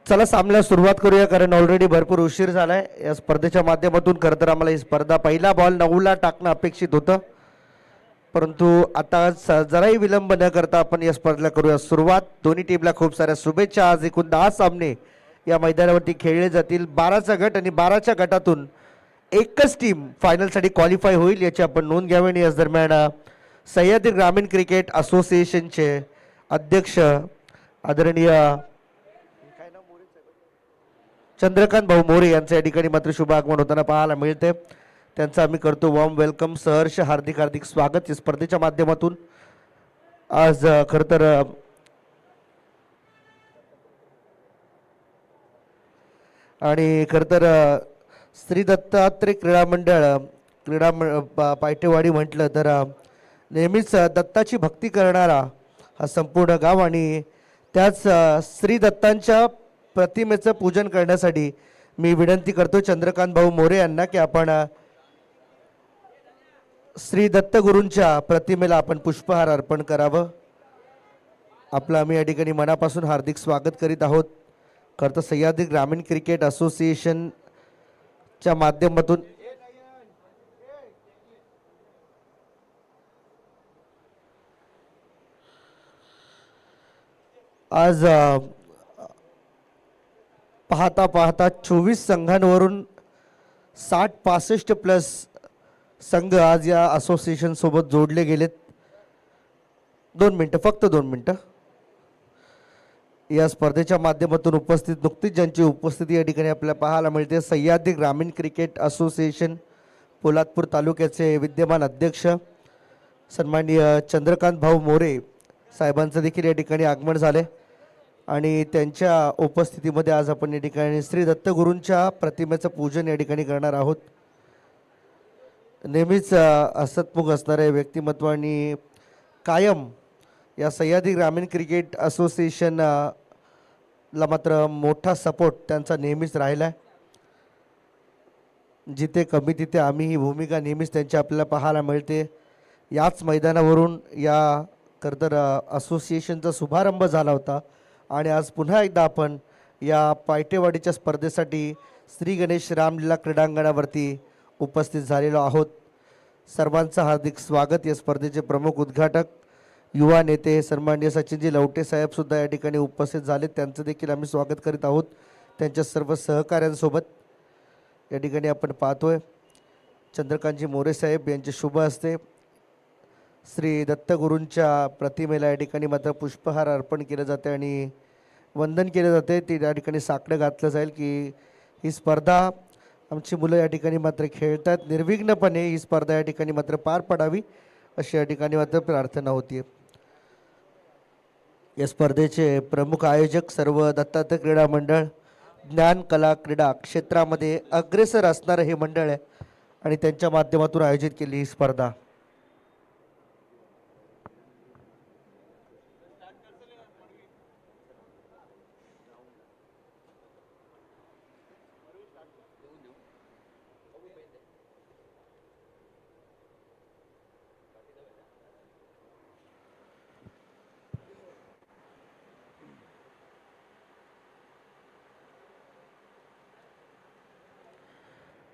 चला सामन्याला सुरुवात करूया, कारण ऑलरेडी भरपूर उशीर झालाय या स्पर्धेच्या माध्यमातून. खरं तर आम्हाला ही स्पर्धा पहिला बॉल 9ला टाकणं अपेक्षित होतं, परंतु आता जराही विलंब न करता आपण या स्पर्धेला करूया सुरुवात. दोन्ही टीमला खूप साऱ्या शुभेच्छा. आज एकूण 10 सामने या मैदानावरती खेळले जातील. 12चा गट आणि 12च्या गटातून एकच टीम फायनलसाठी क्वालिफाय होईल याची आपण नोंद घ्यावी. आणि याच दरम्यान सह्याद्री ग्रामीण क्रिकेट असोसिएशनचे अध्यक्ष आदरणीय चंद्रकांत भाऊ मोरे यांचं या ठिकाणी मात्र शुभ आगमन होताना पाहायला मिळते. त्यांचं आम्ही करतो वॉर्म वेलकम, सहर्ष हार्दिक हार्दिक स्वागत या स्पर्धेच्या माध्यमातून. आज खरं तर आणि खरं तर श्री दत्तात्रय क्रीडा मंडळ पायटेवाडी म्हटलं तर नेहमीच दत्ताची भक्ती करणारा हा संपूर्ण गाव, आणि त्याच श्री दत्तांच्या प्रतिमेचं पूजन करण्यासाठी मी विनंती करतो चंद्रकांत भाऊ मोरे यांना की आपण श्री दत्तगुरूंच्या प्रतिमेला आपण पुष्पहार अर्पण करावं. आपलं आम्ही या ठिकाणी मनापासून हार्दिक स्वागत करीत आहोत. खरं तर सह्याद्री ग्रामीण क्रिकेट असोसिएशनच्या माध्यमातून आज पाहता पाहता 24 संघांवरून 60-65 प्लस संघ आज या असोसिएशन सोबत जोडले गेलेत. 2 मिनटं, फक्त 2 मिनटं. या स्पर्धेच्या माध्यमातून उपस्थित नुकतीच ज्यांची उपस्थिती या ठिकाणी आपल्याला पाहायला मिळते, सह्याद्री ग्रामीण क्रिकेट असोसिएशन पोलादपूर तालुक्याचे विद्यमान अध्यक्ष सन्माननीय चंद्रकांत भाऊ मोरे साहेबांचं देखील या ठिकाणी आगमन झाले, आणि त्यांच्या उपस्थितीमध्ये आज आपण या ठिकाणी श्री दत्तगुरूंच्या प्रतिमेचं पूजन या ठिकाणी करणार आहोत. नेहमीच हसतमुख असणारे व्यक्तिमत्व आणि कायम या सह्याद्री ग्रामीण क्रिकेट असोसिएशनला मात्र मोठा सपोर्ट त्यांचा नेहमीच राहिला आहे. जिथे कमी तिथे आम्ही ही भूमिका नेहमीच त्यांची आपल्याला पाहायला मिळते. याच मैदानावरून या खरं तर असोसिएशनचा शुभारंभ झाला होता, आणि आज पुन्हा एकदा आपण या पायटेवाडीच्या स्पर्धेसाठी श्री गणेश रामलीला क्रीडांगणावरती उपस्थित झालेलो आहोत. सर्वांचं हार्दिक स्वागत. या स्पर्धेचे प्रमुख उद्घाटक युवा नेते सन्माननीय सचिनजी लवटे साहेबसुद्धा या ठिकाणी उपस्थित झाले, त्यांचं देखील आम्ही स्वागत करीत आहोत. त्यांच्या सर्व सहकाऱ्यांसोबत या ठिकाणी आपण पाहतोय चंद्रकांतजी मोरे साहेब यांचे शुभ हस्ते श्री दत्तगुरूंच्या प्रतिमेला या ठिकाणी मात्र पुष्पहार अर्पण केलं जाते आणि वंदन केलं जाते. ते या ठिकाणी साकडं घातलं जाईल की ही स्पर्धा आमची मुलं या ठिकाणी मात्र खेळतात, निर्विघ्नपणे ही स्पर्धा या ठिकाणी मात्र पार पडावी अशी या ठिकाणी मात्र प्रार्थना होती. या स्पर्धेचे प्रमुख आयोजक सर्व दत्तात्रय क्रीडा मंडळ, ज्ञान कला क्रीडा क्षेत्रामध्ये अग्रेसर असणारं हे मंडळ आहे, आणि त्यांच्या माध्यमातून आयोजित केली ही स्पर्धा.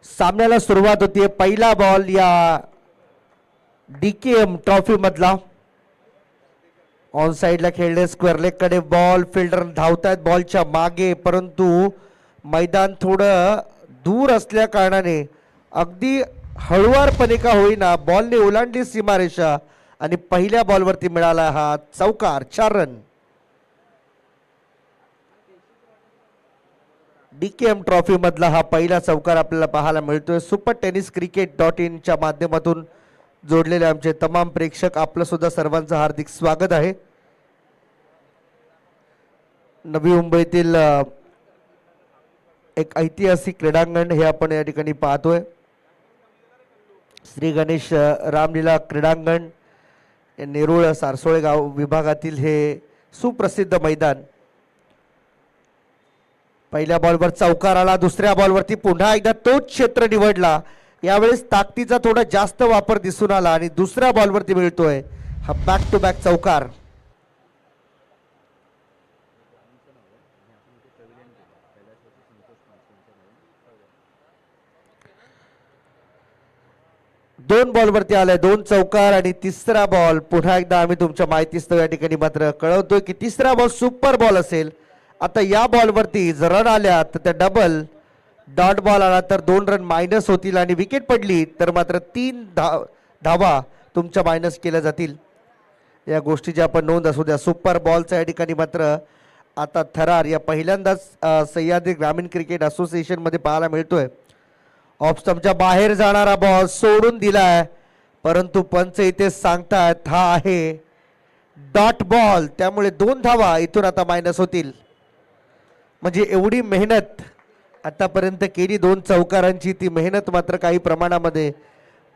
सामन्याला सुरुवात होती. पहिला बॉल या DKM ट्रॉफी मधला ऑन साइडला खेळले, स्क्वेअर लेग कडे बॉल, फिल्डर धावतायत बॉलच्या मागे, परंतु मैदान थोडं दूर असल्या कारणाने अगदी हळुवारपणे का होईना बॉलने ओलांडली सीमारेषा, आणि पहिल्या बॉलवरती मिळाला हा चौकार. 4 रन. DKM ट्रॉफी मधला हा पहिला चौकार आपल्याला पाहायला मिळतोय. सुपर टेनिस cricket.in च्या माध्यमातून जोडलेले आमचे तमाम प्रेक्षक, आपलं सुद्धा सर्वांचं हार्दिक स्वागत आहे. नवी मुंबईतील एक ऐतिहासिक क्रीडांगण हे आपण या ठिकाणी पाहतोय. श्री गणेश रामलीला क्रीडांगण नेरूळ सारसोळे गाव विभागातील हे सुप्रसिद्ध मैदान. पहिल्या बॉलवर चौकार आला, दुसऱ्या बॉलवरती पुन्हा एकदा तोच क्षेत्र निवडला. यावेळेस ताकदीचा थोडा जास्त वापर दिसून आला, आणि दुसऱ्या बॉलवरती मिळतोय हा बॅक टू बॅक चौकार. 2 बॉलवरती आलाय 2 चौकार आणि तिसरा बॉल पुन्हा एकदा आम्ही तुमच्या माहितीस्तव या ठिकाणी मात्र कळवतोय की तिसरा बॉल सुपर बॉल असेल. आता या बॉलवरती जर रन आल्या तर त्या डबल, डॉट बॉल आला तर 2 रन मायनस होतील आणि विकेट पडली तर मात्र 3 धावा तुमच्या मायनस केल्या जातील. या गोष्टीची आपण नोंद असू द्या. सुपर बॉलचा या ठिकाणी मात्र आता थरार या पहिल्यांदाच सह्याद्री ग्रामीण क्रिकेट असोसिएशन मध्ये पाहायला मिळतोय. ऑफ स्टंपच्या बाहेर जाणारा बॉल सोडून दिलाय, परंतु पंच इथे सांगतायत हा आहे डॉट बॉल, त्यामुळे 2 धावा इथून आता मायनस होतील. म्हणजे एवढी मेहनत आतापर्यंत केली 2 चौकारांची, ती मेहनत मात्र काही प्रमाणामध्ये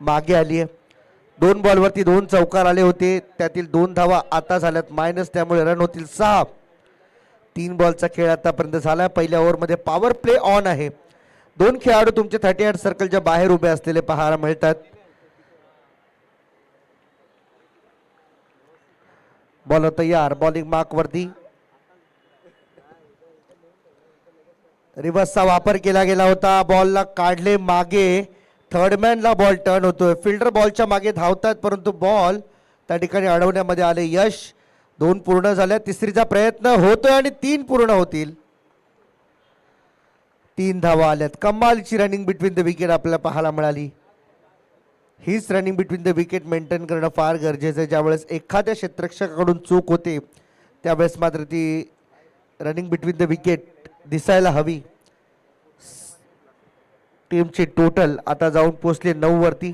मागे आली आहे. 2 बॉलवरती 2 चौकार आले होते, त्यातील 2 धावा आता झाल्यात मायनस, त्यामुळे रन होतील 6. 3 बॉलचा खेळ आतापर्यंत झाला. पहिल्या ओव्हरमध्ये पॉवर प्ले ऑन आहे. 2 खेळाडू तुमचे 38 सर्कलच्या बाहेर उभे असलेले पाहायला मिळतात. बॉलर तयार, बॉलिंग मार्क वरती. रिव्हर्सचा वापर केला गेला होता. बॉलला काढले मागे, थर्डमॅनला बॉल टर्न होतोय. फिल्डर बॉलच्या मागे धावतात, परंतु बॉल त्या ठिकाणी अडवण्यामध्ये आले यश. 2 पूर्ण झाल्या, तिसरीचा प्रयत्न होतोय आणि 3 पूर्ण होतील. 3 धावा आल्यात. कमालची रनिंग बिटवीन द विकेट आपल्याला पाहायला मिळाली. हीच running between the wicket maintain करणं फार गरजेचं आहे. ज्यावेळेस एखाद्या क्षेत्ररक्षकाकडून चूक होते त्यावेळेस मात्र ती रनिंग बिटवीन द विकेट दिसायला हवी. टीमची टोटल आता जाऊन पोहोचली 9 वरती.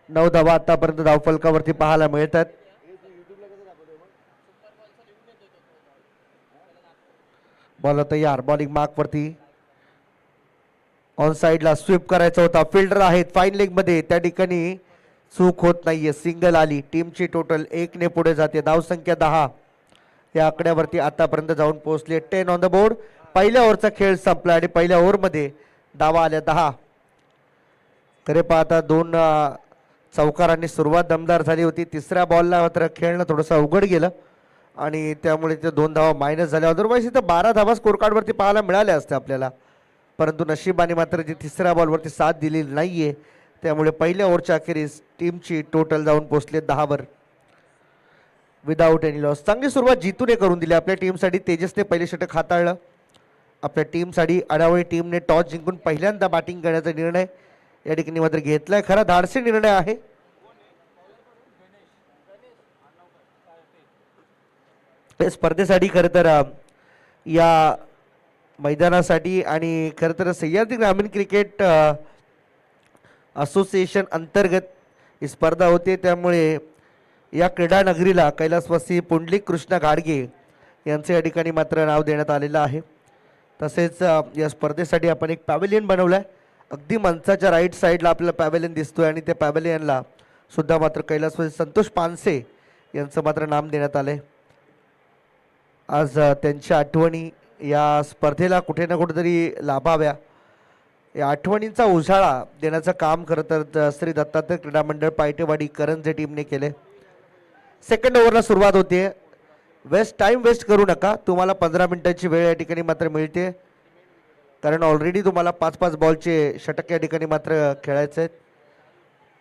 9 धावा आतापर्यंत धावफलकावरती पाहायला मिळतात. बॉलर तयार, बॉलिंग मार्क वरती. ऑन साइडला स्वीप करायचा होता. फिल्डर आहेत फाईन लेग मध्ये, त्या ठिकाणी चूक होत नाहीये. सिंगल आली. टीमची टोटल 1 ने पुढे जाते. धावसंख्या 10 या आकड्यावरती आतापर्यंत जाऊन पोहोचले. 10 ऑन द बोर्ड. पहिल्या ओव्हरचा खेळ संपला आणि पहिल्या ओव्हरमध्ये धावा आल्या 10. खरे पाहता 2 चौकारांनी सुरुवात दमदार झाली होती. तिसऱ्या बॉलला मात्र खेळणं थोडंसं अवघड गेलं आणि त्यामुळे ते 2 धावा मायनस झाल्या. अदरवाईज इथं 12 धावा स्कोर कार्डवरती पाहायला मिळाल्या असत्या आपल्याला, परंतु नशिबाने मात्र ती तिसऱ्या बॉलवरती साथ दिलेली नाहीये. त्यामुळे पहिल्या ओव्हरच्या अखेरीस टीमची टोटल जाऊन पोहोचले 10 वर विदाऊट एनी लॉस. चांगली सुरुवात जितूने करून दिली आपल्या टीमसाठी. तेजसने पहिले षटक हाताळलं. आपल्या टीमसाठी अडावळी टीमने टॉस जिंकून पहिल्यांदा बॅटिंग करण्याचा निर्णय या ठिकाणी मात्र घेतलाय. खरा धाडसी निर्णय आहे. स्पर्धेसाठी खरं तर या मैदानासाठी आणि खरं तर सह्याद्री ग्रामीण क्रिकेट असोसिएशन अंतर्गत ही स्पर्धा होते. त्यामुळे या क्रीडा नगरीला कैलासवासी पुंडलिक कृष्ण गाडगे यांचे या ठिकाणी मात्र नाव देण्यात आलेलं आहे. तसेच या स्पर्धेसाठी आपण एक पॅव्हेलियन बनवलं आहे. अगदी मंचाच्या राईट साईडला आपल्याला पॅव्हेलियन दिसतोय आणि त्या पॅव्हेलियनला सुद्धा मात्र कैलासवासी संतोष पानसे यांचं मात्र नाम देण्यात आलं आहे. आज त्यांच्या आठवणी या स्पर्धेला कुठे ना कुठेतरी लाभाव्या, या आठवणींचा उजाळा देण्याचं काम खरं तर श्री दत्तात्रय क्रीडा मंडळ पायटेवाडी करंजे टीमने केले. सेकंड ओव्हरला सुरुवात होते. टाइम वेस्ट करू नका. तुम्हाला 15 मिनिटांची वेळ या ठिकाणी मात्र मिळते, कारण ऑलरेडी तुम्हाला 5-5 बॉलचे षटक या ठिकाणी मात्र खेळायचे आहेत.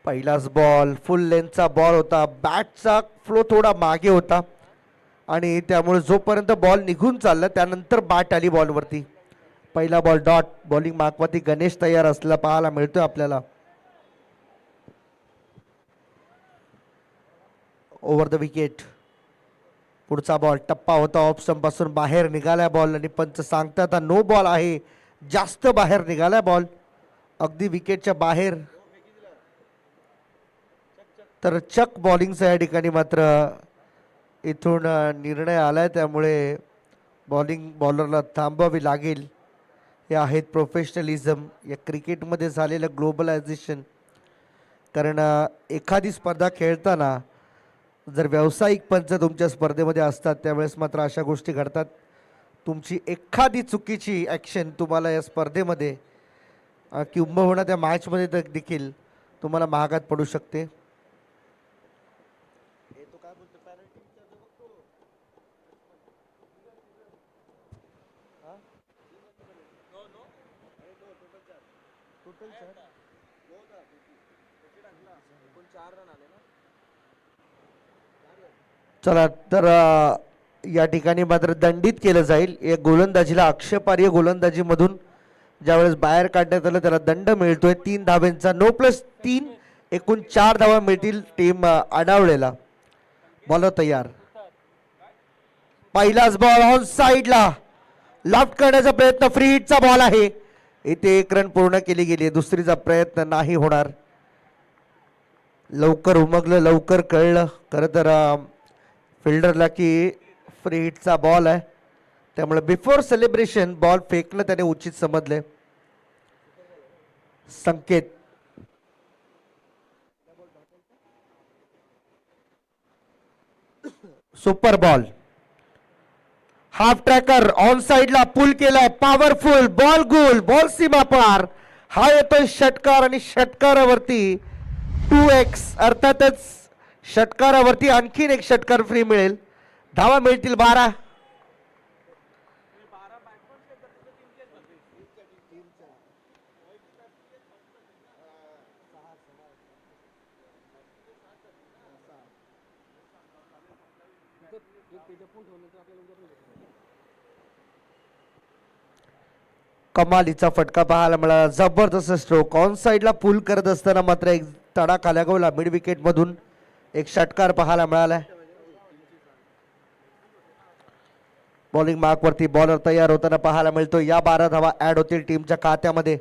पहिलाच बॉल फुल लेंथचा बॉल होता. बॅटचा फ्लो थोडा मागे होता आणि त्यामुळे जोपर्यंत बॉल निघून चालला त्यानंतर बॅट आली बॉलवरती. पहिला बॉल डॉट. बॉलिंग मार्कवरती गणेश तयार असलेला पाहायला मिळतोय आपल्याला. Over the wicket. पुढचा बॉल टप्पा होता. ऑफ स्टंप पासून बाहेर निघाला बॉल आणि पंच सांगतात नो बॉल आहे. जास्त बाहेर निघाला बॉल, अगदी विकेटच्या बाहेर. तर चक बॉलिंगचा या ठिकाणी मात्र इथून निर्णय आलाय, त्यामुळे बॉलिंग बॉलरला थांबवावी लागेल. हे आहेत प्रोफेशनलिझम, या क्रिकेटमध्ये झालेलं ग्लोबलायझेशन. कारण एखादी स्पर्धा खेळताना जर व्यावसायिक पंच तुमच्या स्पर्धेमध्ये असतात त्यावेळेस मात्र अशा गोष्टी घडतात. तुमची एखादी चुकीची ॲक्शन तुम्हाला या स्पर्धेमध्ये किंबहुना त्या मॅचमध्ये देखील तुम्हाला महागात पडू शकते. चला तर या ठिकाणी मात्र दंडित केलं जाईल. या गोलंदाजीला आक्षेपार्ह गोलंदाजीमधून ज्यावेळेस बाहेर काढण्यात आलं त्याला दंड मिळतोय 3 धाब्यांचा. 9+3 एकूण 4 धावा मिळतील टीम आडावळेला. बॉलर तयार. पहिलाच बॉल ऑन साइडला लॉफ्ट करण्याचा प्रयत्न. फ्री हिटचा बॉल आहे. इथे 1 रन पूर्ण केली गेली. दुसरीचा प्रयत्न नाही होणार. लवकर उमगलं, लवकर कळलं खरं तर फिल्डरला की फ्री हिटचा बॉल आहे. त्यामुळे बिफोर सेलिब्रेशन बॉल फेकणं त्याने उचित समजले. Sanket super ball. Half tracker on साइडला पुल केलाय. Powerful ball. गोल बॉल सीमा पार. हा येतोय षटकार आणि षटकारावरती 2x अर्थातच षटकारावरती आणखीन एक षटकार फ्री मिळेल. धावा मिळतील 12. कमालीचा फटका पाहायला मिळाला. जबरदस्त स्ट्रोक. ऑन साइडला पुल करत असताना मात्र एक तडाखा लागवला. मिड विकेट मधून एक षटकार पाहायला मिळालाय. बॉलिंग मार्क वरती बॉलर तयार होताना पाहायला मिळतो. या 12 धावा ऍड होतील टीमच्या खात्यामध्ये.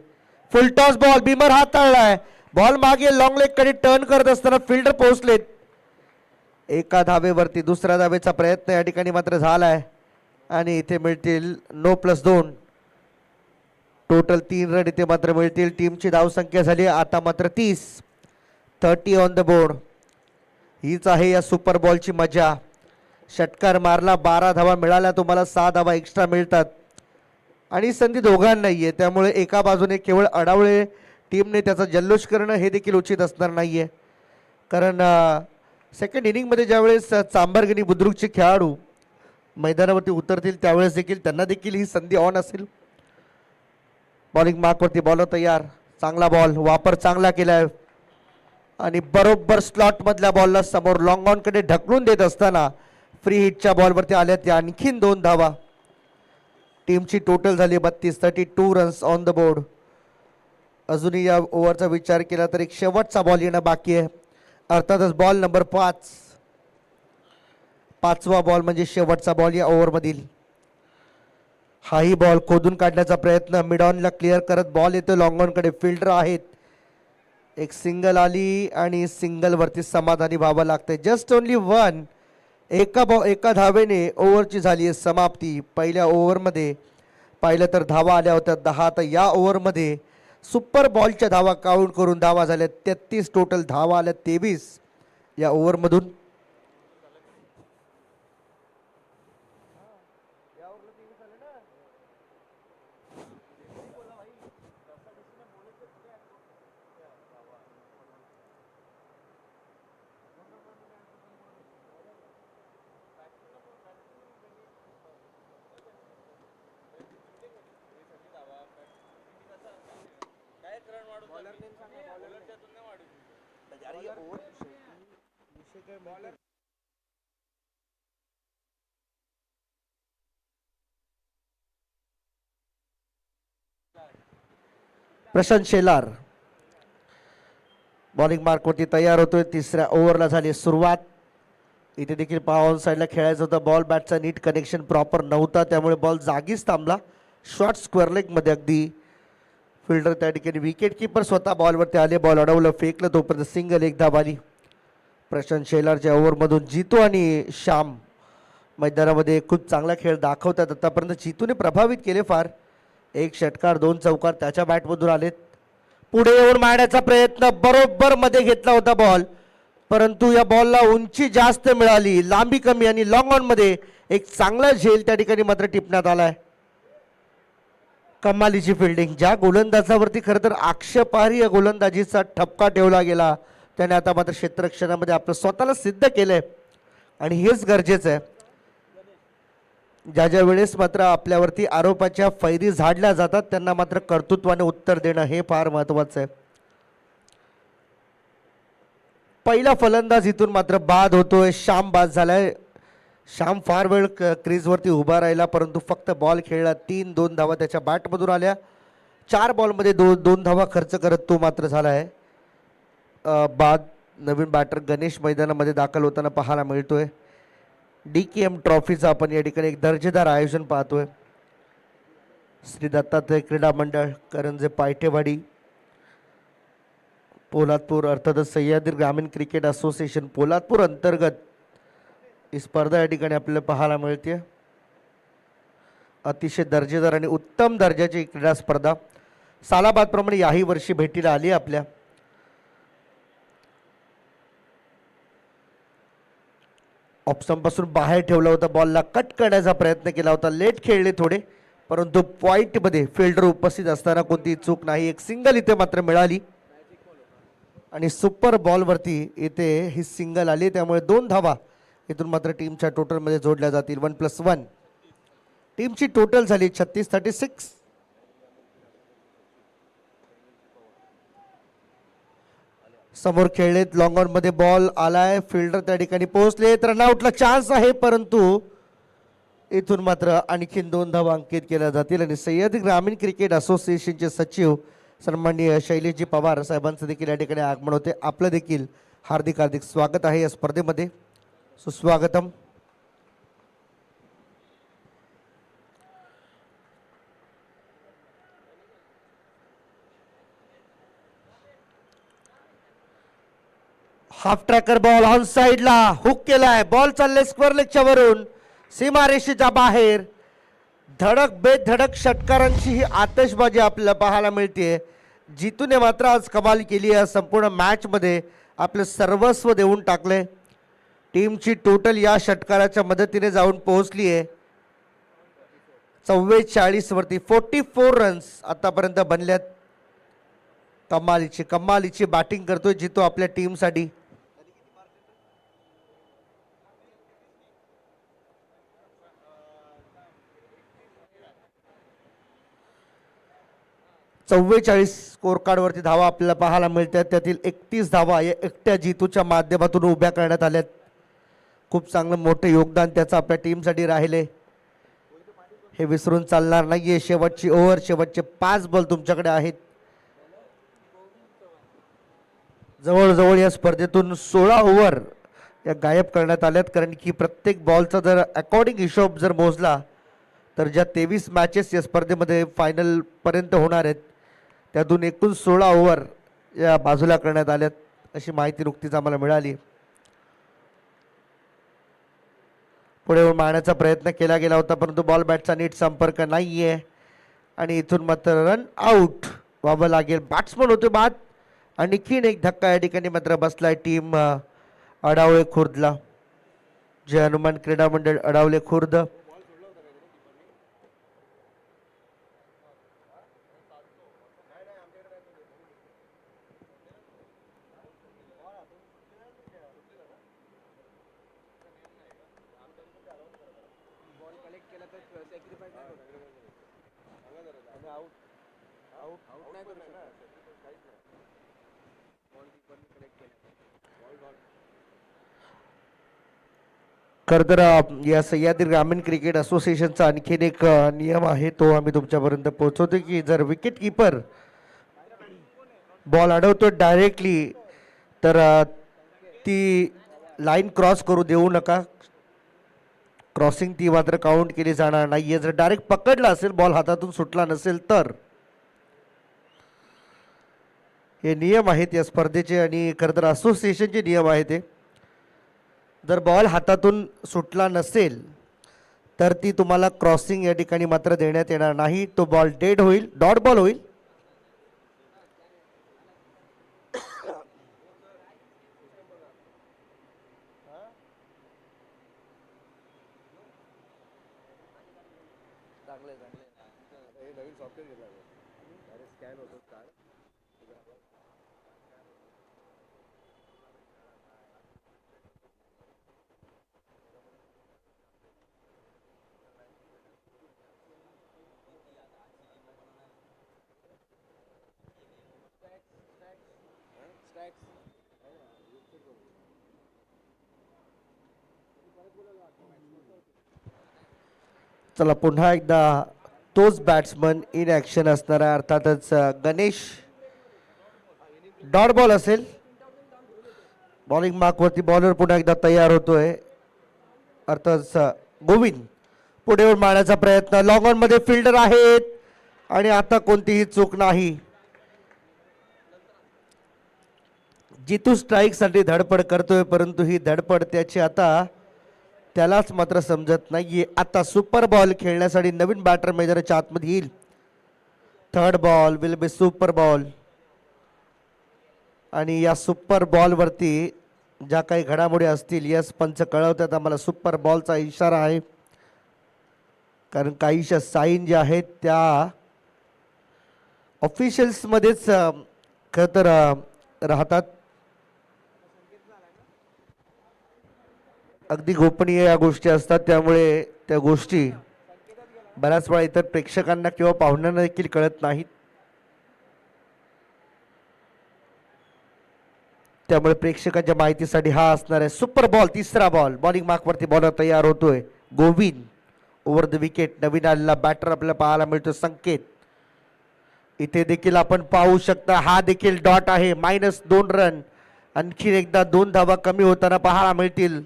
Full toss ball. बिमर हाताळलाय. बॉल मागे लॉंग लेग कडे टर्न करत असताना फिल्डर पोहोचलेत. एका धावेवरती दुसऱ्या धावेचा प्रयत्न या ठिकाणी मात्र झालाय आणि इथे मिळतील 9+2. टोटल 3 रन इथे मात्र मिळतील. टीमची धावसंख्या झाली आता मात्र 30 ऑन द बोर्ड. हीच आहे या सुपर बॉलची मजा. षटकार मारला, 12 धावा मिळाल्या, तुम्हाला 6 धावा एक्स्ट्रा मिळतात आणि संधी दोघांनाही आहे. त्यामुळे एका बाजूने केवळ अडावळे टीमने त्याचा जल्लोष करणं हे देखील उचित असणार नाहीये. कारण सेकंड इनिंगमध्ये ज्यावेळेस चांबरगणी बुद्रुकचे खेळाडू मैदानावरती उतरतील त्यावेळेस देखील त्यांना देखील ही संधी ऑन असेल. बॉलिंग मार्कवरती बॉलर तयार. चांगला बॉल. वापर चांगला केलाय आणि बरोबर स्लॉट मधल्या बॉलला समोर लॉंग ऑन कडे ढकलून देत असताना फ्री हिटच्या बॉलवरती आल्या त्या आणखीन 2 धावा. टीमची टोटल झाली 32 रन्स ऑन द बोर्ड. अजूनही या ओव्हरचा विचार केला तर एक शेवटचा बॉल येणं बाकी आहे. अर्थातच बॉल नंबर 5. 5वा बॉल म्हणजे शेवटचा बॉल या ओव्हरमधील. हाही बॉल खोदून काढण्याचा प्रयत्न. मिड ऑनला क्लिअर करत बॉल येतो लॉंग ऑन कडे. फिल्डर आहेत. एक सिंगल आली आणि सिंगल वरती समाधानी व्हावं लागतंय. Just only 1. एका धावेने ओव्हरची झाली आहे समाप्ती. पहिल्या ओव्हरमध्ये पाहिलं तर धावा आल्या होत्या 10. तर या ओव्हरमध्ये सुपर बॉलच्या धावा काउंट करून धावा झाल्या 33. टोटल धावा आल्या 23 या ओव्हरमधून. प्रशांत शेलार बॉलिंग मार्कवरती तयार होतोय. 3ऱ्या ओव्हरला झाली सुरुवात. इथे देखील ऑन साइडला खेळायचं होतं. बॉल बॅटचा नीट कनेक्शन प्रॉपर नव्हता त्यामुळे बॉल जागीच थांबला. शॉर्ट स्क्वेअर लेग मध्ये अगदी. फिल्डर त्या ठिकाणी विकेट किपर स्वतः बॉलवरती आले. बॉल अडवलं, फेकलं, तोपर्यंत सिंगल एक धाव आली. प्रशांत शेलारच्या ओव्हरमधून जितू आणि श्याम मैदानामध्ये खूप चांगला खेळ दाखवतात. आतापर्यंत जितूने प्रभावित केले फार. 1 षटकार 2 चौकार त्याच्या बॅटमधून आलेत. पुढे येऊन मारण्याचा प्रयत्न. बरोबर मध्ये घेतला होता बॉल परंतु या बॉलला उंची जास्त मिळाली. लांबी कमी आणि लॉंग ऑन मध्ये एक चांगला झेल त्या ठिकाणी मात्र टिपण्यात आलाय. कमालीची फिल्डिंग. ज्या गोलंदाजावरती खरं तर आक्षेपार्ह गोलंदाजीचा ठपका ठेवला गेला त्याने आता मात्र क्षेत्ररक्षणामध्ये आपलं स्वतःला सिद्ध केलंय आणि हेच गरजेचं आहे. ज्या ज्या वेळेस मात्र आपल्यावरती आरोपाच्या फैरी झाडल्या जातात त्यांना मात्र कर्तृत्वाने उत्तर देणं हे फार महत्वाचं आहे. पहिला फलंदाज इथून मात्र बाद होतोय. श्याम बाद झालाय. श्याम फार वेळ क्रीजवरती उभा राहिला परंतु फक्त बॉल खेळला. 3-2 धावा त्याच्या बॅटमधून आल्या. 4 बॉलमध्ये 2 धावा खर्च करत तो मात्र झाला आहे बाद. नवीन बॅटर गणेश मैदानामध्ये दाखल होताना पाहायला मिळतोय. DKM ट्रॉफीचा आपण या ठिकाणी एक दर्जेदार आयोजन पाहतोय. श्री दत्तात्रय क्रीडा मंडळ करंजे पायठेवाडी पोलादपूर अर्थातच सह्याद्री ग्रामीण क्रिकेट असोसिएशन पोलादपूर अंतर्गत ही स्पर्धा या ठिकाणी आपल्याला पाहायला मिळते. अतिशय दर्जेदार आणि उत्तम दर्जाची क्रीडा स्पर्धा सालाबादप्रमाणे याही वर्षी भेटीला आली. आपल्या ऑप्शनपासून बाहेर ठेवला होता. बॉलला कट करण्याचा प्रयत्न केला होता. लेट खेळले थोडे परंतु पॉईंटमध्ये फिल्डर उपस्थित असताना कोणती चूक नाही. एक सिंगल इथे मात्र मिळाली आणि सुपर बॉलवरती इथे ही सिंगल आली. त्यामुळे 2 धावा इथून मात्र टीमच्या टोटलमध्ये जोडल्या जातील. 1+1 टीमची टोटल झाली 36-36. समोर खेळलेत. लॉंग ऑन मध्ये बॉल आलाय. फिल्डर त्या ठिकाणी पोहोचले. रनआउटला चान्स आहे परंतु इथून मात्र आणखीन 2 धावा अंकित केल्या जातील आणि सह्याद्री ग्रामीण क्रिकेट असोसिएशनचे सचिव सन्माननीय शैलेशजी पवार साहेबांचं देखील या ठिकाणी आगमन होते. आपलं देखील हार्दिक हार्दिक स्वागत आहे या स्पर्धेमध्ये. सुस्वागतम. हाफ ट्रॅकर बॉल ऑन साइडला हुक केलाय. बॉल चालले स्क्वेअर लेगच्या वरून सीमारेषेच्या बाहेर. धडक बेधडक षटकारांची ही आतषबाजी आपल्याला पाहायला मिळते. जितूने मात्र आज कमाल केली आहे. संपूर्ण मॅचमध्ये आपलं सर्वस्व देऊन टाकले. टीमची टोटल या षटकाराच्या मदतीने जाऊन पोहोचली आहे 44 वरती. 44 रन्स आतापर्यंत बनल्यात. कमालीची बॅटिंग करतोय जितो आपल्या टीमसाठी. चव्वेचाळीस स्कोर कार्डवरती धावा आपल्याला पाहायला मिळतात. त्यातील 31 धावा या एकट्या जितूच्या माध्यमातून उभ्या करण्यात आल्यात. खूप चांगलं मोठं योगदान त्याचं आपल्या टीमसाठी राहिले. हे विसरून चालणार नाहीये. शेवटची ओव्हर, शेवटचे 5 बॉल तुमच्याकडे आहेत. जवळजवळ या स्पर्धेतून 16 ओव्हर या गायब करण्यात आल्यात. कारण की प्रत्येक बॉलचा जर अकॉर्डिंग हिशोब जर मोजला तर ज्या 23 मॅचेस या स्पर्धेमध्ये फायनल पर्यंत होणार आहेत त्यातून एकूण 16 ओव्हर या बाजूला करण्यात आल्यात अशी माहिती नुकतीच आम्हाला मिळाली. पुढे मारण्याचा प्रयत्न केला गेला होता परंतु बॉल बॅटचा नीट संपर्क नाहीये आणि इथून मात्र रन आउट व्हावं लागेल. बॅट्समन होते बाद. आणखीन एक धक्का या ठिकाणी मात्र बसलाय टीम अडावळे खुर्दला. जय हनुमान क्रीडा मंडळ अडावले खुर्द. खरं तर या सह्याद्री ग्रामीण क्रिकेट असोसिएशनचा आणखीन एक नियम आहे तो आम्ही तुमच्यापर्यंत पोहोचवतो की जर विकेट किपर बॉल अडवतो डायरेक्टली तर ती लाईन क्रॉस करू देऊ नका. क्रॉसिंग ती मात्र काउंट केली जाणार नाहीये. जर डायरेक्ट पकडला असेल बॉल हातातून सुटला नसेल तर हे नियम आहेत या स्पर्धेचे आणि खरं तर असोसिएशनचे नियम आहेत ते. जर बॉल हातातून सुटला नसेल तर ती तुम्हाला क्रॉसिंग या ठिकाणी मात्र देण्यात येणार नाही. तो बॉल डेड होईल, डॉट बॉल होईल. चला पुन्हा एकदा तोच बॅट्समन इन ॲक्शन असणार आहे, अर्थातच गणेश. डॉट बॉल असेल. बॉलिंग मार्कवरती बॉलर पुन्हा एकदा तयार होतोय, अर्थातच गोविंद पुढे येऊन मारण्याचा प्रयत्न. लॉंग ऑन मध्ये फिल्डर आहेत आणि आता कोणतीही चूक नाही. जितू स्ट्राईक साठी धडपड करतोय, परंतु ही धडपड त्याची आता त्यालाच मात्र समजत नाहीये. आता सुपर बॉल खेळण्यासाठी नवीन बॅटर मैदानाच्या आतमध्ये येईल. Third ball will be super ball. आणि या सुपर बॉल वरती ज्या काही घडामोडी असतील, यस पंच कळवतात आम्हाला सुपर बॉलचा इशारा आहे, कारण काहीशा साईन ज्या आहेत त्या ऑफिशियल्स मध्येच खरं तर राहतात. अगदी गोपनीय या गोष्टी असतात, त्यामुळे त्या गोष्टी बऱ्याच वेळा इतर प्रेक्षकांना किंवा पाहुण्यांना देखील कळत नाहीत. त्यामुळे प्रेक्षकांच्या माहितीसाठी हा असणार आहे सुपर बॉल. तिसरा बॉल. बॉलिंग मार्कवरती बॉलर तयार होतोय गोविंद. ओव्हर द विकेट नवीन आलेला बॅटर आपल्याला पाहायला मिळतो संकेत. इथे देखील आपण पाहू शकता हा देखील डॉट आहे. -2 रन. आणखी एकदा 2 धावा कमी होताना पाहायला मिळतील.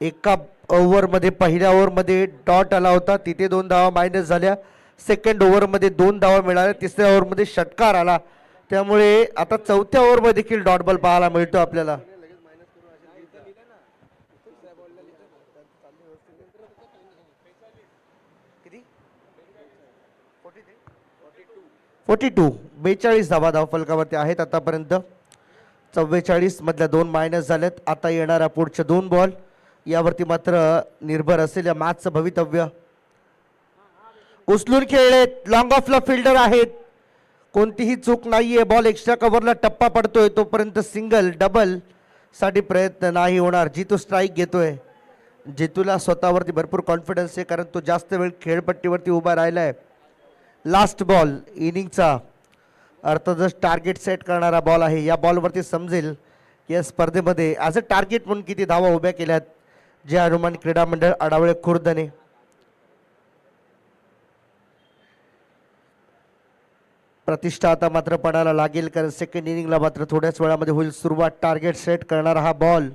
एका ओव्हरमध्ये पहिल्या ओव्हरमध्ये डॉट आला होता, तिथे 2 धावा मायनस झाल्या. सेकंड ओव्हरमध्ये 2 धावा मिळाल्या. तिसऱ्या ओव्हरमध्ये षटकार आला, त्यामुळे आता चौथ्या ओव्हरमध्ये देखील डॉट बॉल पाहायला मिळतो आपल्याला. किती 42 42 धावा धावफलकावरती आहेत आतापर्यंत. 44 मधल्या 2 मायनस झाल्यात. आता येणारा पुढचे 2 बॉल यावरती मात्र निर्भर असेल या मॅचचं भवितव्य. उचलून खेळलेत. लॉंग ऑफला फिल्डर आहेत. कोणतीही चूक नाहीये. बॉल एक्स्ट्रा कव्हरला टप्पा पडतोय, तोपर्यंत सिंगल डबल साठी प्रयत्न नाही होणार. जितू स्ट्राईक घेतोय. जितूला स्वतःवरती भरपूर कॉन्फिडन्स आहे, कारण तो जास्त वेळ खेळपट्टीवरती उभा राहिलाय. लास्ट बॉल इनिंगचा, अर्थातच टार्गेट सेट करणारा बॉल आहे. या बॉलवरती समजेल या स्पर्धेमध्ये ॲज अ टार्गेट म्हणून किती धावा उभ्या केल्यात जे हनुमान क्रीडा मंडळ आडावळे खुर्दने. प्रतिष्ठा आता मात्र पणाला लागेल, कारण सेकंड इनिंगला मात्र थोड्याच वेळामध्ये होईल सुरुवात. टार्गेट सेट करणारा हा बॉल.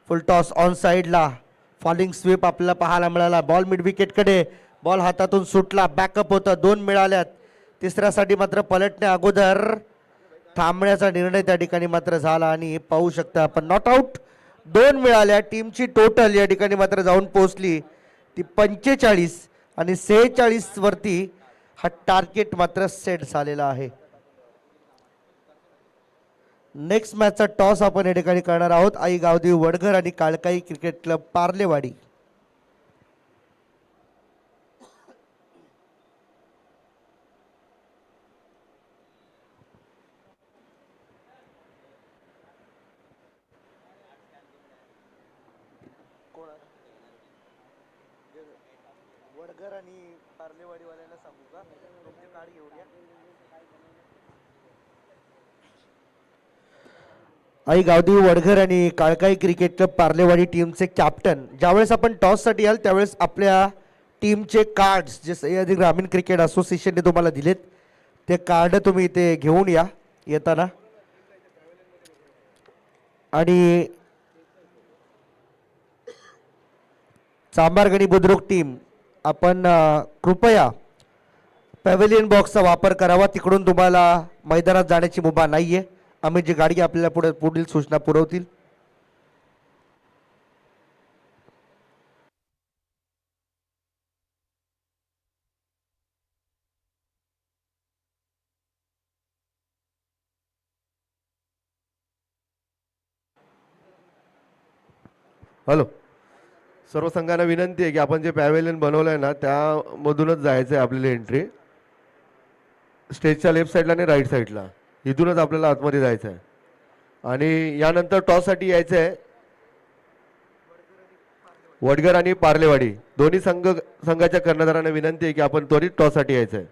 फुल टॉस ऑन साईडला. फॉलिंग स्वीप आपल्याला पाहायला मिळाला. Ball mid विकेटकडे. बॉल हातातून सुटला. बॅकअप होता. 2 मिळाल्यात. तिसऱ्यासाठी मात्र पलटणे अगोदर थांबण्याचा निर्णय त्या ठिकाणी मात्र झाला. आणि पाहू शकता आपण नॉट आऊट 2 मिळाल्या. टीमची टोटल या ठिकाणी मात्र जाऊन पोहोचली ती 45 आणि 46 वरती हा टार्गेट मात्र सेट झालेला आहे. नेक्स्ट मॅचचा टॉस आपण या ठिकाणी करणार आहोत. आई गावदेवी वडघर आणि काळकाई क्रिकेट क्लब पार्लेवाडी. वडघर आणि पार्लेवाडी वाल्याला सांगू का तुमची कार्ड घेऊन या. आई गावदेवी वडघर आणि काळकाई क्रिकेट क्लब पार्लेवाडी टीमचे कॅप्टन. ज्यावेळेस आपण टॉससाठी याल त्यावेळेस आपल्या टीमचे कार्ड्स जे सह्याद्री ग्रामीण क्रिकेट असोसिएशनने तुम्हाला दिलेत ते कार्ड तुम्ही इथे घेऊन या येताना. आणि चांभारगणी बुद्रुक टीम आपण कृपया पॅव्हेलियन बॉक्सचा वापर करावा. तिकडून तुम्हाला मैदानात जाण्याची मुभा नाहीये. आम्ही जी गाडी आपल्याला पुढील सूचना पुरवतील. हॅलो, सर्व संघांना विनंती आहे की आपण जे पॅव्हेलियन बनवलं आहे ना त्यामधूनच जायचं आहे आपल्याला एंट्री. स्टेजच्या लेफ्ट साईडला आणि राईट साईडला इथूनच आपल्याला आतमध्ये जायचं आहे. आणि यानंतर टॉससाठी यायचं आहे. वडघर आणि पार्लेवाडी दोन्ही संघाच्या कर्णधारांना विनंती आहे की आपण त्वरित टॉससाठी यायचं आहे.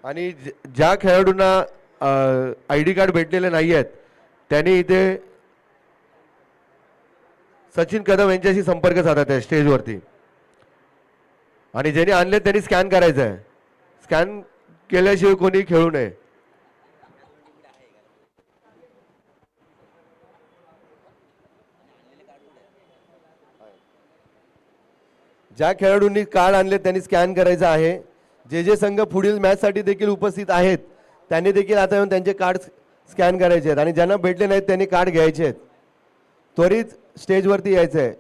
आणि ज्या खेळाडूंना ID कार्ड भेटलेले नाही आहेत त्यांनी इथे सचिन कदम यांच्याशी संपर्क साधत आहे स्टेजवरती. आणि ज्यांनी आणले त्यांनी स्कॅन करायचं आहे. स्कॅन केल्याशिवाय कोणी खेळू नये. ज्या खेळाडूंनी कार्ड आणले त्यांनी स्कॅन करायचं आहे. जे संघ पुढील मॅचसाठी देखील उपस्थित आहेत त्यांनी देखील आता येऊन त्यांचे कार्ड स्कॅन करायचे आहेत. आणि ज्यांना भेटले नाहीत त्यांनी कार्ड घ्यायचे आहेत. त्वरित स्टेजवरती यायचं आहे.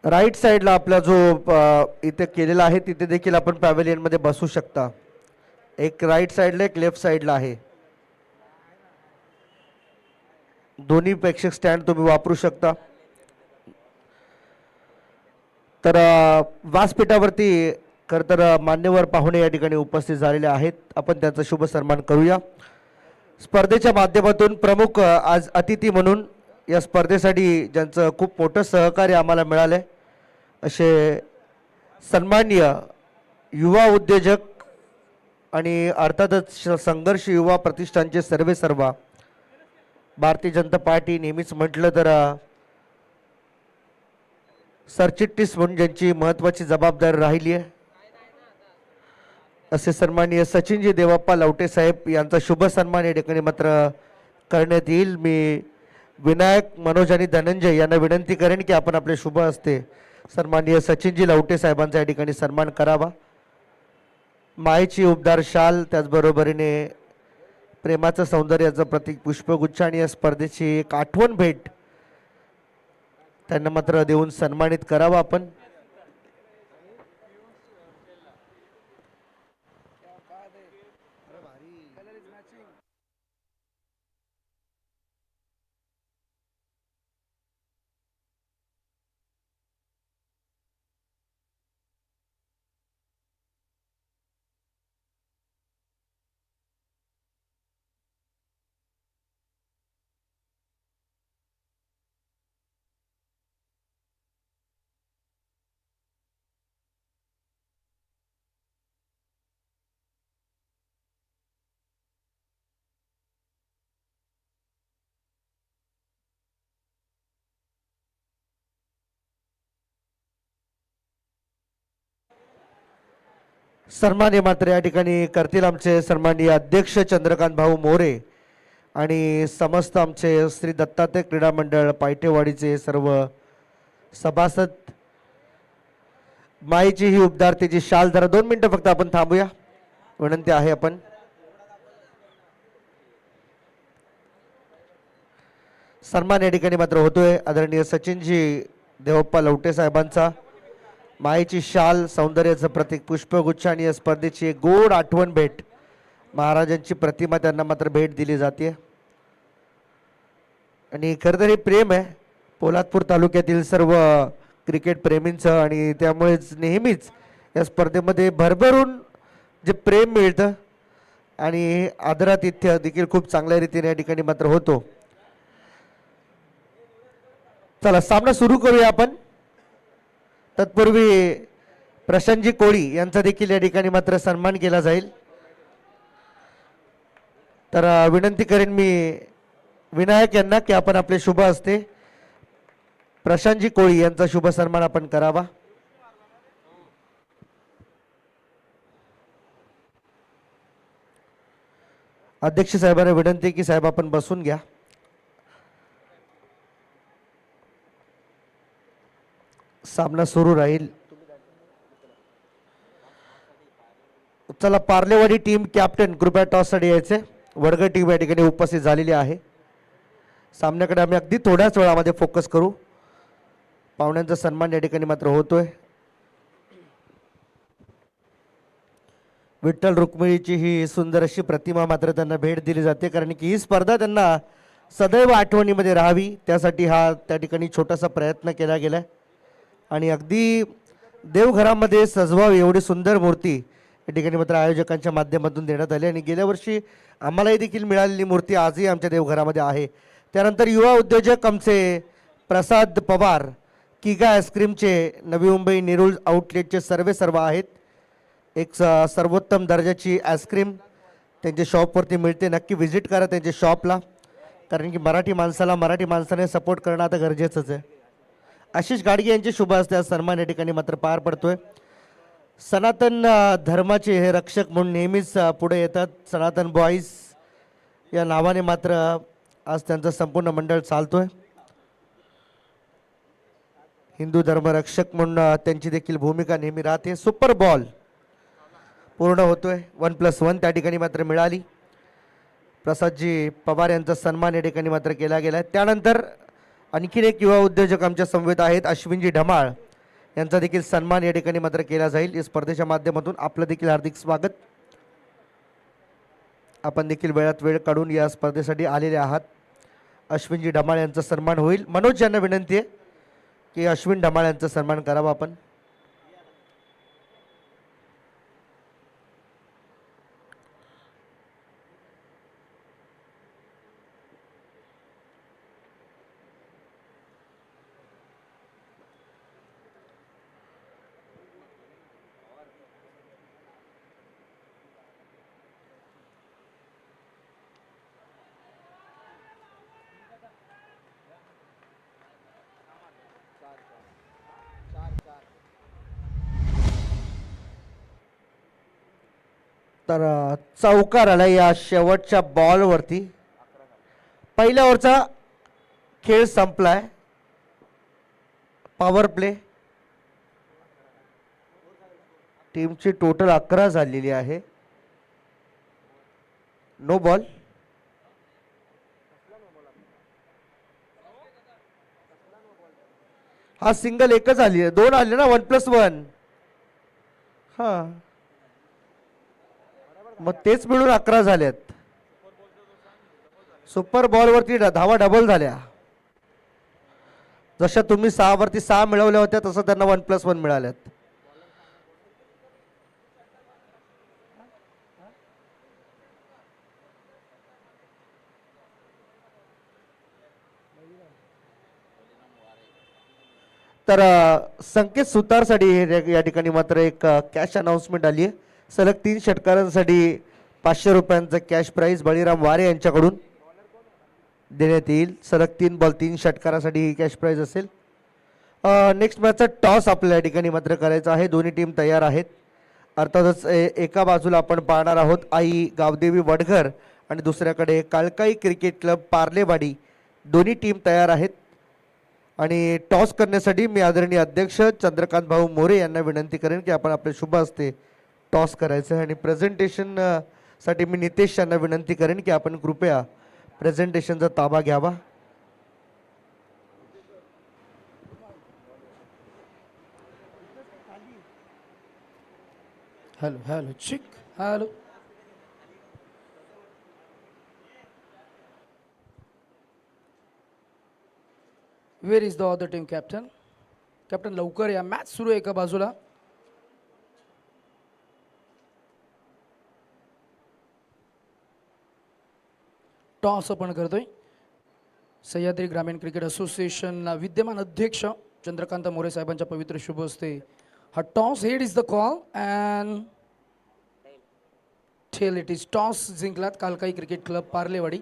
राईट साईडला आपला जो इथे केलेला आहे तिथे देखील आपण पॅव्हेलियनमध्ये बसू शकता. एक राईट साईडला एक लेफ्ट साईडला आहे. दोन्ही प्रेक्षक स्टँड तुम्ही वापरू शकता. तर व्यासपीठावरती खरं तर मान्यवर पाहुणे या ठिकाणी उपस्थित झालेले आहेत. आपण त्यांचा शुभ सन्मान करूया. स्पर्धेच्या माध्यमातून प्रमुख आज अतिथी म्हणून या स्पर्धेसाठी ज्यांचं खूप मोठं सहकार्य आम्हाला मिळालं असे सन्माननीय युवा उद्योजक आणि अर्थातच संघर्ष युवा प्रतिष्ठानचे सर्वेसर्वा भारतीय जनता पार्टी नेहमीच म्हटलं तर सरचिटणीस म्हणून ज्यांची महत्त्वाची जबाबदारी राहिली आहे असे सन्माननीय सचिनजी देवप्पा लवटे साहेब यांचा शुभ सन्मान या ठिकाणी मात्र करण्यात येईल. मी विनायक मनोज आणि धनंजय यांना विनंती करेन की आपण आपले शुभ हस्ते सन्माननीय सचिनजी लवटे साहेबांचा या ठिकाणी सन्मान करावा. मायेची उबदार शाल त्याचबरोबरीने प्रेमाचं सौंदर्याचं प्रतीक पुष्पगुच्छ आणि या स्पर्धेची एक आठवण भेट त्यांना मात्र देऊन सन्मानित करावा आपण. सन्मान्य मात्र या ठिकाणी करतील आमचे सन्माननीय अध्यक्ष चंद्रकांत भाऊ मोरे आणि समस्त आमचे श्री दत्तात्रय क्रीडा मंडळ पायटेवाडीचे सर्व सभासद. माईची ही उबदारतेची शाल जरा 2 मिनिटं फक्त आपण थांबूया विनंती आहे. आपण सन्मान या ठिकाणी मात्र होतोय आदरणीय सचिनजी देवप्पा लवटे साहेबांचा. मायेची शाल सौंदर्याचं प्रतीक पुष्पगुच्छ आणि या स्पर्धेची एक गोड आठवण भेट महाराजांची प्रतिमा त्यांना मात्र भेट दिली जाते. आणि खरं तर हे प्रेम आहे पोलादपूर तालुक्यातील सर्व क्रिकेट प्रेमींचं आणि त्यामुळेच नेहमीच या स्पर्धेमध्ये भरभरून जे प्रेम मिळतं आणि आदरातिथ्य देखील खूप चांगल्या रीतीने या ठिकाणी मात्र होतो. चला सामना सुरू करूया आपण. तत्पूर्वी प्रशांतजी कोळी यांचा देखील या ठिकाणी मात्र सन्मान केला जाईल. तर विनंती करेन मी विनायक यांना की आपण आपले शुभ हस्ते प्रशांतजी कोळी यांचा शुभ सन्मान आपण करावा. अध्यक्ष साहेबांना विनंती की साहेब आपण बसून घ्या. सामना सुरू राहील. चला पार्लेवाडी टीम कॅप्टन कृपया टॉससाठी यायचे. वडगड टीम या ठिकाणी उपस्थित झालेली आहे. सामन्याकडे आम्ही अगदी थोड्याच वेळामध्ये फोकस करू. पाहुण्यांचा सन्मान या ठिकाणी मात्र होतोय. विठ्ठल रुक्मिणीची ही सुंदर अशी प्रतिमा मात्र त्यांना भेट दिली जाते, कारण की ही स्पर्धा त्यांना सदैव आठवणीमध्ये राहावी त्यासाठी हा त्या ठिकाणी छोटासा प्रयत्न केला गेला. आणि अगदी देवघरामध्ये सजवावी एवढी सुंदर मूर्ती या ठिकाणी मात्र आयोजकांच्या माध्यमातून देण्यात आली. आणि गेल्या वर्षी आम्हालाही देखील मिळालेली मूर्ती आजही आमच्या देवघरामध्ये आहे. त्यानंतर युवा उद्योजक आमचे प्रसाद पवार किगा आईस्क्रीमचे नवी मुंबई नेरूळ आउटलेटचे सर्व आहेत. एक सर्वोत्तम दर्जाची आईस्क्रीम त्यांच्या शॉपवरती मिळते. नक्की व्हिजिट करा त्यांच्या शॉपला, कारण की मराठी माणसाने सपोर्ट करणं आता गरजेचंच आहे. आशिष गाडगे यांचे शुभ हस्ते आज सन्मान या ठिकाणी मात्र पार पडतोय. सनातन धर्माचे हे रक्षक म्हणून नेहमीच पुढे येतात. सनातन बॉईज या नावाने मात्र आज त्यांचं संपूर्ण मंडळ चालतोय. हिंदू धर्मरक्षक म्हणून त्यांची देखील भूमिका नेहमी राहते. सुपर बॉल पूर्ण होतोय. 1+1 त्या ठिकाणी मात्र मिळाली. प्रसादजी पवार यांचा सन्मान या ठिकाणी मात्र केला गेला. त्यानंतर आणखीन एक युवा उद्योजक आमच्या समवेत आहेत, अश्विनजी ढमाळ यांचा देखील सन्मान या ठिकाणी मात्र केला जाईल. या स्पर्धेच्या माध्यमातून आपलं देखील हार्दिक स्वागत. आपण देखील वेळात वेळ काढून या स्पर्धेसाठी आलेले आहात. अश्विनजी ढमाळ यांचा सन्मान होईल. मनोज यांना विनंती आहे की अश्विन ढमाळ यांचा सन्मान करावा आपण. तर चौकार आला या शेवटच्या बॉलवरती. पहिल्या ओव्हरचा खेळ संपलाय. पॉवर प्ले टीमची टोटल 11 झालेली आहे. No ball. हा सिंगल एकच आली आहे. 2 आले ना 1+1. हा मग तेच मिळून 11 झाल्यात. सुपर बॉलवरती धावा डबल झाल्या. जशा तुम्ही 6 वरती 6 मिळवल्या होत्या तसं त्यांना 1+1 मिळाल्यात. तर संकेत सुतारसाठी या ठिकाणी मात्र एक कॅश अनाउन्समेंट आली आहे. सलग 3 षटकारांसाठी 500 रुपयांचं कॅश प्राईज बळीराम वारे यांच्याकडून देण्यात येईल. सलग 3 बॉल 3 षटकारासाठी ही कॅश प्राईज असेल. नेक्स्ट मॅचचा टॉस आपल्या या ठिकाणी मात्र करायचा आहे. दोन्ही टीम तयार आहेत. अर्थातच एका बाजूला आपण पाहणार आहोत आई गावदेवी वडघर आणि दुसऱ्याकडे काळकाई क्रिकेट क्लब पार्लेवाडी. दोन्ही टीम तयार आहेत. आणि टॉस करण्यासाठी मी आदरणीय अध्यक्ष चंद्रकांत भाऊ मोरे यांना विनंती करेन की आपण आपले शुभ हस्ते टॉस करायचं आहे. आणि प्रेझेंटेशन साठी मी नितेश यांना विनंती करेन की आपण कृपया प्रेझेंटेशनचा ताबा घ्यावा. Hello hello check hello. Where is the other team captain. Captain लवकर या, मॅच सुरू आहे एका बाजूला. टॉस आपण करतोय. सह्याद्री ग्रामीण क्रिकेट असोसिएशन विद्यमान अध्यक्ष चंद्रकांत मोरे साहेबांच्या पवित्र शुभ हस्ते हा toss. Head is the call and tail it is. Toss जिंकलात कालकाई क्रिकेट क्लब पार्लेवाडी.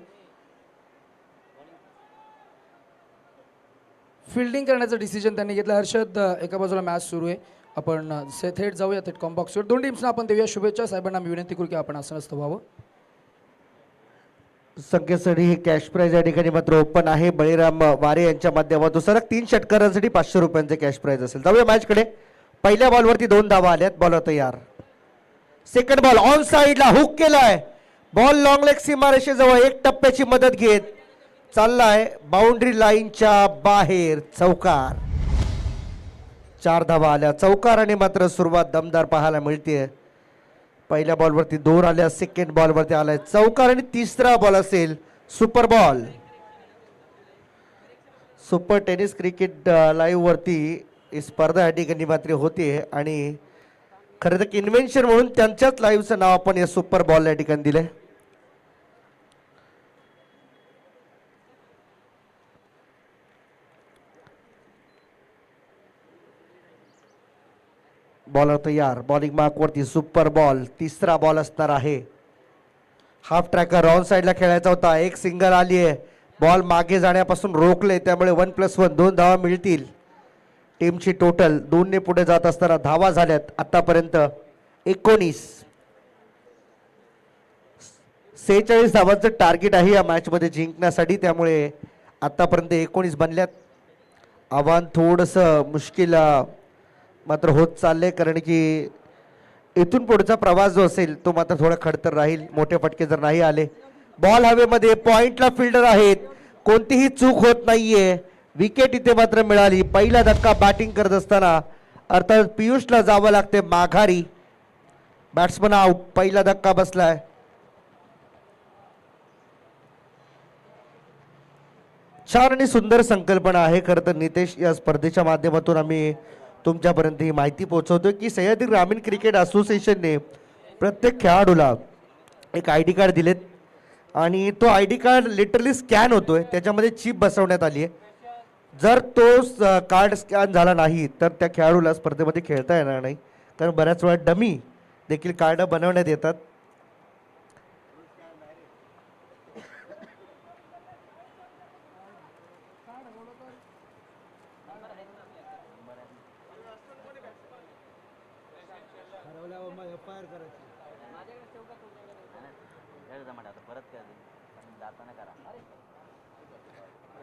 फिल्डिंग करण्याचं डिसिजन त्यांनी घेतलं. हर्षद एका बाजूला मॅच सुरू आहे. आपण थेट जाऊया थेट कॉम्बॉक्सवर. दोन टीम्सना आपण देऊया शुभेच्छा. साहेबांना मी विनंती करू की आपण आसनस्थ व्हावं. संख्येसाठी ही कॅश प्राइज या ठिकाणी मात्र ओपन आहे. बळीराम वारे यांच्या माध्यमातून सलग 3 षटकारांसाठी 500 रुपयांचे कॅश प्राइज असेल. जाऊया मॅच कडे. पहिल्या बॉलवरती 2 धावा आल्यात. बॉलर तयार. सेकंड बॉल ऑन साइडला हुक केलाय. बॉल लॉंग लेग सीमारेषेजवळ एक टप्प्याची मदत घेत चाललाय बाउंड्री लाईनच्या बाहेर. चौकार. 4 धावा आल्या चौकाराने मात्र सुरुवात दमदार पाहायला मिळते. पहिल्या बॉलवरती 2 आल्या. सेकंड बॉलवरती आलाय चौकार आणि तिसरा बॉल असेल super ball. Super tennis cricket live वरती ही स्पर्धा या ठिकाणी मात्र होते आणि खरं तर इन्व्हेन्शन म्हणून त्यांच्याच लाईव्हचं नाव आपण या सुपर बॉल या ठिकाणी दिलंय. बॉलर तयार. बॉलिंग मार्क वरती सुपर बॉल. तिसरा बॉल असणार आहे. हाफ ट्रॅकर ऑन साइडला खेळायचा होता. एक सिंगल आली आहे. बॉल मागे जाण्यापासून रोखले त्यामुळे 1+1 2 धावा मिळतील. टीमची टोटल 2 ने पुढे जात असताना धावा झाल्यात आतापर्यंत 19. 46 धावांचं टार्गेट आहे या मॅच मध्ये जिंकण्यासाठी. त्यामुळे आतापर्यंत 19 बनल्यात. आव्हान थोडंसं मुश्किल मात्र होत चालले कारण की इथून पुढचा प्रवास जो असेल तो मात्र थोडा खडतर राहील मोठे फटके जर नाही आले. बॉल हवेमध्ये पॉइंटला फिल्डर आहेत. कोणतीही चूक होत नाहीये. विकेट इथे मात्र मिळाली. पहिला धक्का बॅटिंग करत असताना अर्थात पियुषला जावं लागते माघारी. Batsman out. पहिला धक्का बसलाय. छान आणि सुंदर संकल्पना आहे खरं तर नितेश. या स्पर्धेच्या माध्यमातून आम्ही तुमच्यापर्यंत ही माहिती पोहोचवतोय की सह्याद्री ग्रामीण क्रिकेट असोसिएशनने प्रत्येक खेळाडूला एक ID कार्ड दिलेत आणि तो ID कार्ड लिटरली स्कॅन होतोय. त्याच्यामध्ये चिप बसवण्यात आली आहे. जर तो कार्ड स्कॅन झाला नाही तर त्या खेळाडूला स्पर्धेमध्ये खेळता येणार नाही. कारण बऱ्याच वेळा डमी देखील कार्ड बनवण्यात येतात.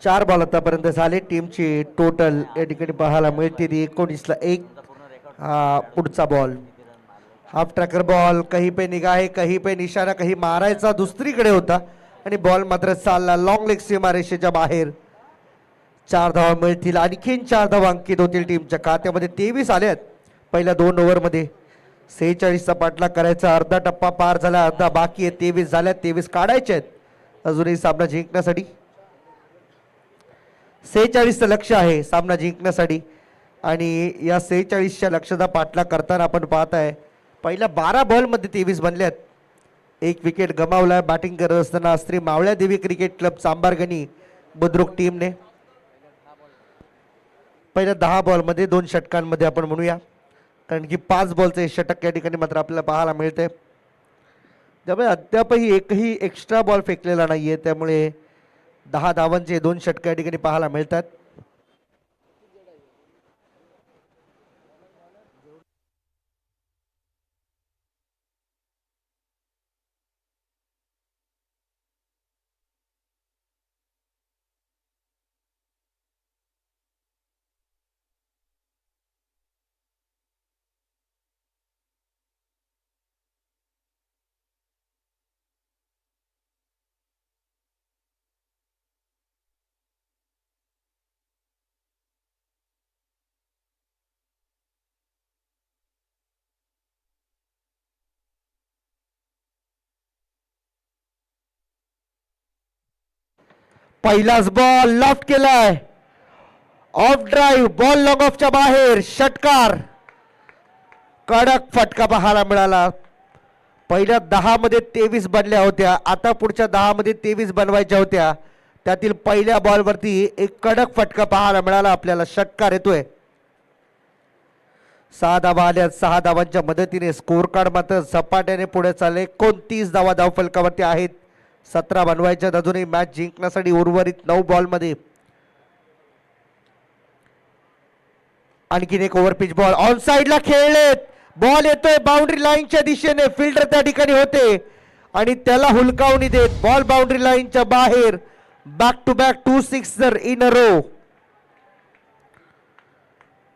चार बॉल आतापर्यंत झाले. टीमची टोटल या ठिकाणी पाहायला मिळते ती 19ला 1. हा पुढचा बॉल हाफ ट्रॅकर बॉल. कहीं पे निगाहे कहीं पे निशाणा. काही मारायचा दुसरीकडे होता आणि बॉल मात्र चालला लॉंग लेग सीमारेषेच्या बाहेर. 4 धावा मिळतील. आणखीन 4 धावा अंकित होतील टीमच्या खात्यामध्ये. 23 आल्यात पहिल्या 2 ओव्हरमध्ये. 46चा पाठलाग करायचा. अर्धा टप्पा पार झाला. अर्धा बाकी आहे. 23 झाल्यात. 23 काढायचे आहेत अजूनही सामना जिंकण्यासाठी. 46चं लक्ष आहे सामना जिंकण्यासाठी आणि या 46च्या लक्षाचा पाठलाग करताना आपण पाहताय पहिल्या 12 बॉलमध्ये 23 बनल्यात. 1 विकेट गमावलाय. बॅटिंग करत असताना श्री मावळ्या देवी क्रिकेट क्लब चांबारगणी बुद्रुक टीमने पहिल्या 10 बॉलमध्ये 2 षटकांमध्ये आपण म्हणूया कारण की 5 बॉलचे षटक या ठिकाणी मात्र आपल्याला पाहायला मिळते. त्यामुळे अद्यापही एकही एक्स्ट्रा बॉल फेकलेला नाहीये. त्यामुळे 10 धावांचे 2 षटक या ठिकाणी पाहायला मिळतात. पहिलाच बॉल लॉफ्ट केलाय. Of drive. बॉल लॉंग ऑफच्या बाहेर. षटकार. कडक फटका पाहायला मिळाला. पहिल्या 10 मध्ये 23 बनल्या होत्या. आता पुढच्या 10 मध्ये 23 बनवायच्या होत्या. त्यातील पहिल्या बॉलवरती एक कडक फटका पाहायला मिळाला आपल्याला. षटकार येतोय. 6 धावा आल्या. 6 धावांच्या मदतीने स्कोर कार्ड मात्र झपाट्याने पुढे चालले. 29 धावा धावफलकावरती आहेत. 17 बनवायच्यात अजूनही मॅच जिंकण्यासाठी उर्वरित 9 बॉलमध्ये. आणखीन एक ओव्हर पिच बॉल ऑन साइडला खेळलेत. बॉल येतोय बाउंड्री लाईनच्या दिशेने. फिल्डर त्या ठिकाणी होते आणि त्याला हुलकावणी देत बॉल बाउंड्री लाईनच्या बाहेर. Back to back 2 sixer in a row.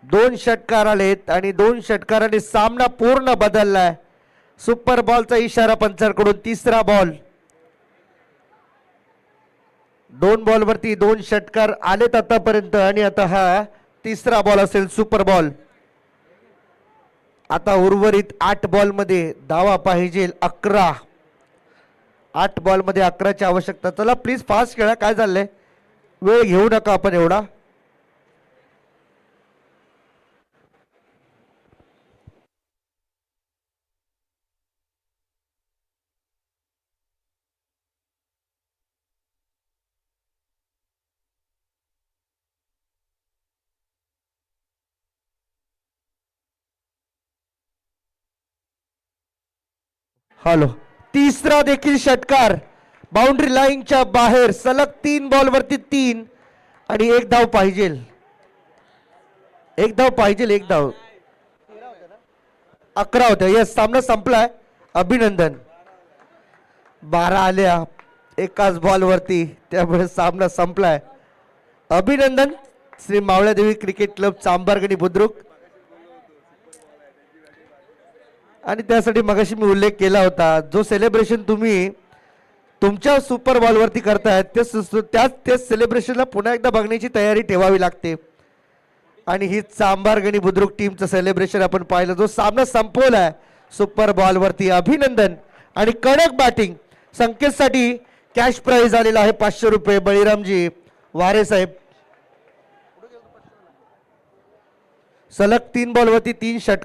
2 षटकार आलेत आणि 2 षटकाराने सामना पूर्ण बदललाय. सुपर बॉलचा इशारा पंचांकडून. तिसरा बॉल. 2 बॉलवरती 2 षटकार आलेत आतापर्यंत आणि आता हा तिसरा बॉल असेल सुपर बॉल. आता उर्वरित 8 बॉल मध्ये धावा पाहिजे 11. 8 बॉल मध्ये 11ची आवश्यकता. चला प्लीज फास्ट खेळा. काय चाललंय, वेळ घेऊ नका आपण एवढा. हॅलो. तिसरा देखील षटकार बाउंड्री लाईनच्या बाहेर. सलग 3 बॉल वरती 3 आणि 1 धाव पाहिजे. 1 धाव पाहिजे. 1 धाव. 11 होत्या. यस, सामना संपलाय. अभिनंदन. 12 आल्या एकाच बॉल वरती, त्यामुळे सामना संपलाय. अभिनंदन श्री मावळ्यादेवी क्रिकेट क्लब चांबारगणी बुद्रुक. आणि त्यासाठी मगाशी मी उल्लेख केला होता, जो सेलिब्रेशन तुम्ही तुमच्या सुपर बॉल वरती करतायत त्याच सेलिब्रेशनला पुन्हा एकदा बघण्याची तयारी ठेवावी लागते. आणि ही चांबारगणी बुद्रुक टीमचं सेलिब्रेशन आपण पाहिलं, जो सामना संपवलाय सुपर बॉल वरती. अभिनंदन. आणि कडक बॅटिंग. संकेतसाठी कॅश प्राइज आलेला आहे 500 रुपये. बळीरामजी वारे साहेब. सलग 3 बॉल वरती 3 षटकार.